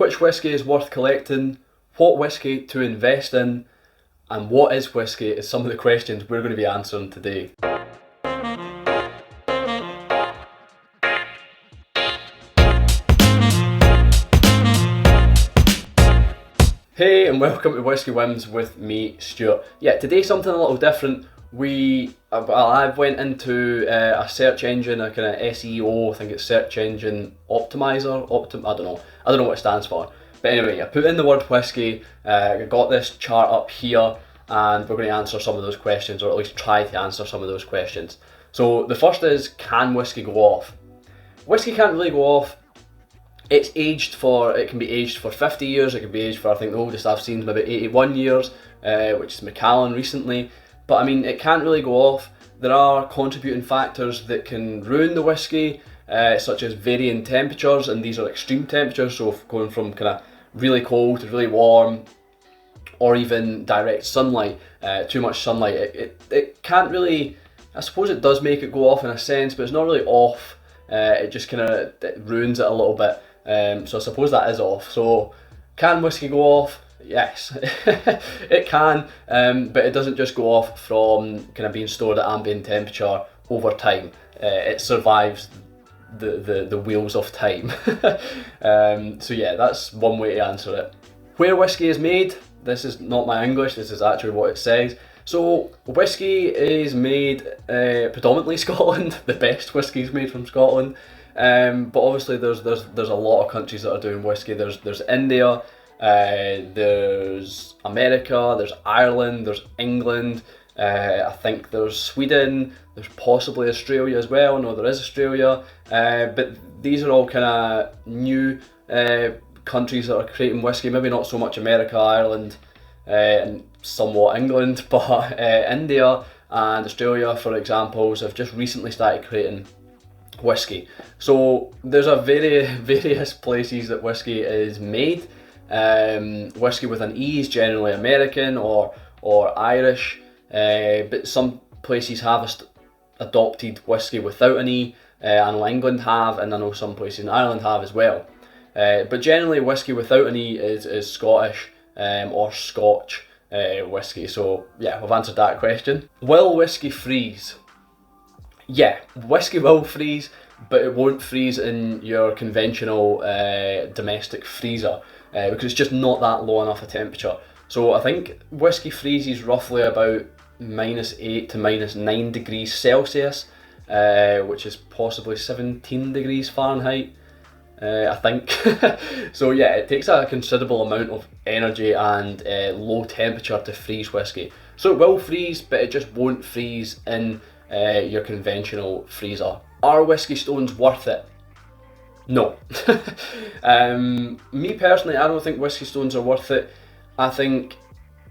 Which whisky is worth collecting? What whisky to invest in? And what is whisky is some of the questions we're going to be answering today. Hey and welcome to Whisky Whims with me, Stuart. Yeah, today something a little different. I went into a search engine, a kind of SEO, I think it's search engine optimizer, I don't know what it stands for. But anyway, I put in the word whisky, I got this chart up here, and we're going to answer some of those questions, or at least try to answer some of those questions. So the first is, can whisky go off? Whisky can't really go off. It can be aged for 50 years, it can be aged for, I think the oldest I've seen is maybe 81 years, which is Macallan recently. But I mean, it can't really go off. There are contributing factors that can ruin the whisky, such as varying temperatures, and these are extreme temperatures, so going from kind of really cold to really warm, or even direct sunlight, too much sunlight. It can't really, I suppose it does make it go off in a sense, but it's not really off. It just kind of ruins it a little bit. So I suppose that is off. So can whisky go off? Yes, it can, but it doesn't just go off from kind of being stored at ambient temperature over time. It survives the wheels of time. So yeah, that's one way to answer it. Where whisky is made, this is not my English, this is actually what it says. So whisky is made predominantly Scotland. The best whisky is made from Scotland, but obviously there's a lot of countries that are doing whisky. There's India, there's America, there's Ireland, there's England, I think there's Sweden, there's possibly Australia as well. No, there is Australia, but these are all kind of new countries that are creating whisky. Maybe not so much America, Ireland, and somewhat England, but India and Australia, for examples, have just recently started creating whisky. So there's various places that whisky is made. Whisky with an E is generally American or Irish, but some places have adopted whisky without an E. I know England have, and I know some places in Ireland have as well. But generally whisky without an E is Scottish or Scotch whisky. So yeah, I've answered that question. Will whisky freeze? Yeah, whisky will freeze, but it won't freeze in your conventional domestic freezer, because it's just not that low enough a temperature. So I think whisky freezes roughly about -8 to -9 degrees Celsius, which is possibly 17 degrees Fahrenheit, I think. So yeah, it takes a considerable amount of energy and low temperature to freeze whisky. So it will freeze, but it just won't freeze in your conventional freezer. Are whisky stones worth it? No. Me personally, I don't think whisky stones are worth it. I think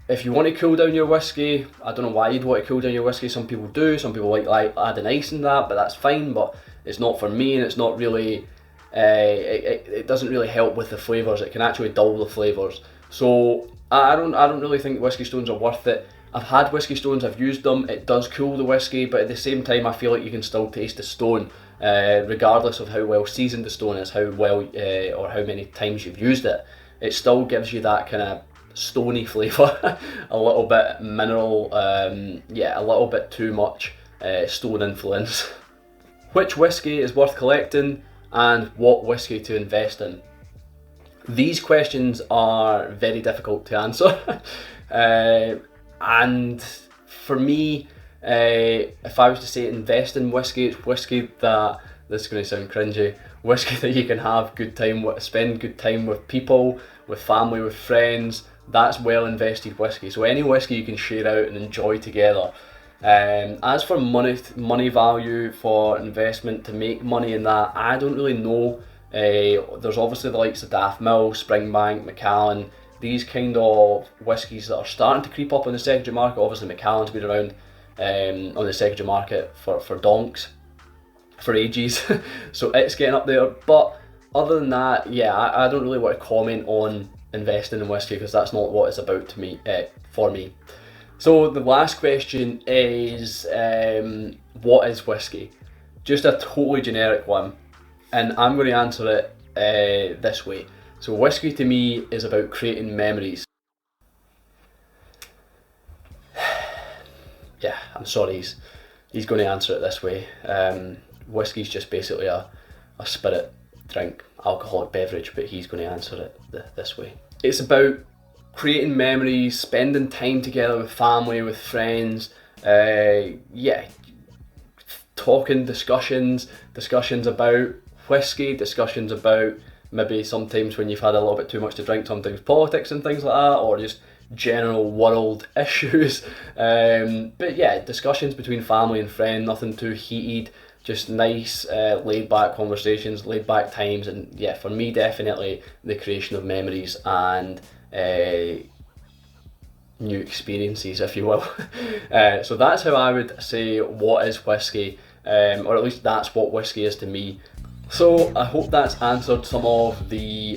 if you want to cool down your whisky, I don't know why you'd want to cool down your whisky. Some people do, some people like adding ice in that, but that's fine. But it's not for me, and it's not really, it doesn't really help with the flavours. It can actually dull the flavours. So I don't really think whisky stones are worth it. I've had whisky stones, I've used them, it does cool the whisky, but at the same time I feel like you can still taste the stone, regardless of how well seasoned the stone is, how well or how many times you've used it. It still gives you that kind of stony flavour, a little bit mineral, yeah, a little bit too much stone influence. Which whisky is worth collecting, and what whisky to invest in? These questions are very difficult to answer. And for me, if I was to say invest in whisky, it's whisky that, this is going to sound cringy, whisky that you can have good time with, spend good time with people, with family, with friends. That's well invested whisky. So any whisky you can share out and enjoy together. As for money value for investment to make money in that, I don't really know. There's obviously the likes of Daft Mill, Springbank, Macallan, these kind of whiskies that are starting to creep up on the secondary market. Obviously Macallan's been around on the secondary market for donks for ages, so it's getting up there. But other than that, yeah, I don't really want to comment on investing in whisky, because that's not what it's about to me, for me. So the last question is, what is whisky? Just a totally generic one, and I'm going to answer it this way. So whiskey to me is about creating memories. Yeah, I'm sorry, he's going to answer it this way. Whiskey's just basically a spirit drink, alcoholic beverage, but he's going to answer it this way. It's about creating memories, spending time together with family, with friends, talking, discussions about whiskey, discussions about maybe sometimes when you've had a little bit too much to drink, sometimes politics and things like that, or just general world issues. But yeah, discussions between family and friend, nothing too heated, just nice laid back conversations, laid back times, and yeah, for me definitely the creation of memories and new experiences, if you will. So that's how I would say what is whiskey, or at least that's what whiskey is to me. So I hope that's answered some of the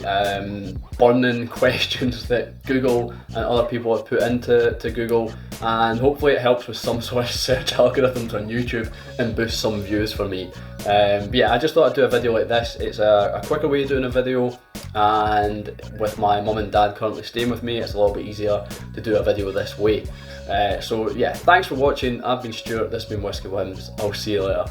burning questions that Google and other people have put into Google, and hopefully it helps with some sort of search algorithms on YouTube and boost some views for me. But yeah, I just thought I'd do a video like this. It's a quicker way of doing a video, and with my mum and dad currently staying with me, it's a little bit easier to do a video this way. So yeah, thanks for watching. I've been Stuart, this has been Whisky Whims. I'll see you later.